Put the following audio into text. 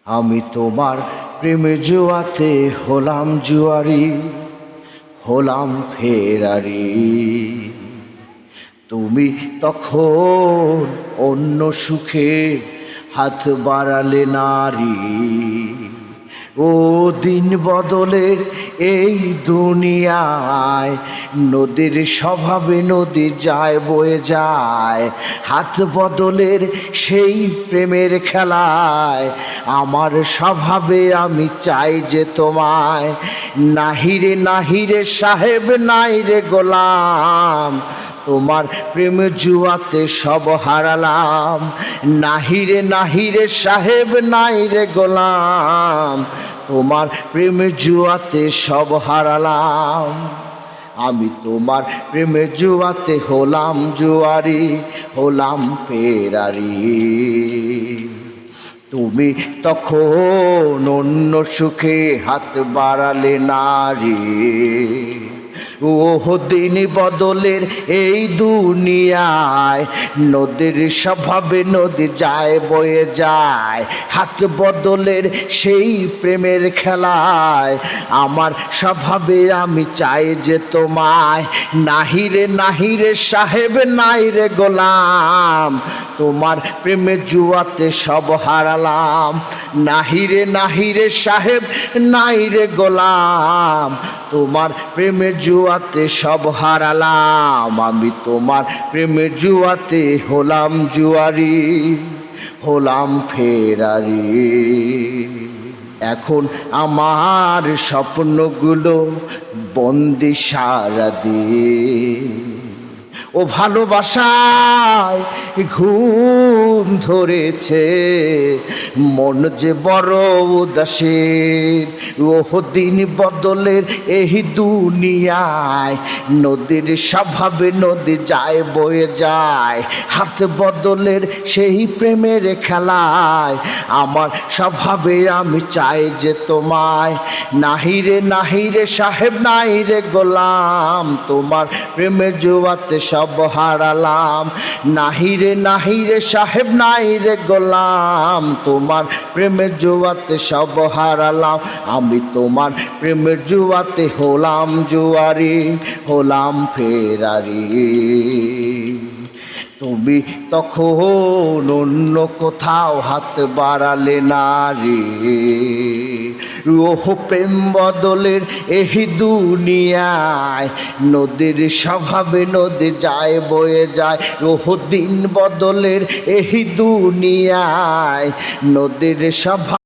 আমি তোমার প্রেমে জুয়াতে হলাম জুয়ারি, হলাম ফেরারি। তুমি তখন অন্য সুখে হাত বাড়ালে নারী। ও দিন বদলের এই দুনিয়ায় নদীর স্বভাবে নদী যায় বয়ে যায়। হাত বদলের সেই প্রেমের খেলায় আমার স্বভাবে আমি চাই যে তোমায়। নাহিরে নাহিরে সাহেব নাই রে গোলাম, তোমার প্রেম জুয়াতে সব হারালাম। নাহিরে নাহিরে সাহেব নাই রে গোলাম, তোমার প্রেম জুয়াতে সব হারালাম। আমি তোমার প্রেমে জুয়াতে হলাম জুয়ারি, হলাম ফেরারি। তুমি তখন অন্য সুখে হাত বাড়ালে নারী। ও দিন বদলের এই দুনিয়ায় নদীর স্বভাবে নদী যায় বয়ে যায়। হাত বদলের সেই প্রেমের খেলায় আমার স্বভাবে আমি চাই যে তোমায়। নাহিরে নাহিরে সাহেব নাই রে গোলাম, তোমার প্রেমে জুয়াতে সব হারালাম। নাহিরে নাহিরে সাহেব নাই রে গোলাম, তোমার প্রেমে জুয়াতে সব হারালাম। আমি তোমার প্রেমে জুয়াতে হলাম জুয়ারি, হলাম ফেরারি। এখন আমার স্বপ্নগুলো বন্দি সারাদিন। ও ভালোবাসায় ঘুম ধরেছে, মন যে বড় উদাসীন। ও দিন বদলের এই দুনিয়ায় নদীর স্বভাবে নদী যায় বয়ে যায়। হাত বদলের সেই প্রেমের খেলায় আমার স্বভাবে আমি চাই যে তোমায়। নাহিরে নাহিরে সাহেব নাই রে গোলাম, তোমার প্রেমে জুয়াতে সব হারালাম। নাহিরে নাহিরে সাহেব নাই রে গোলাম, তোমার প্রেমের জুয়াতে সব হারালাম। আমি তোমার প্রেমের জুয়াতে হলাম জুয়ারি, হলাম ফেরারি। তুমি তখন অন্য কোথাও হাত বাড়ালে নারী। ওহ প্রেম বদলের এই দুনিয়ায় নদীর স্বভাবে নদী যায় বয়ে যায়। ওহ দিন বদলের এই দুনিয়ায় নদীর স্বভাব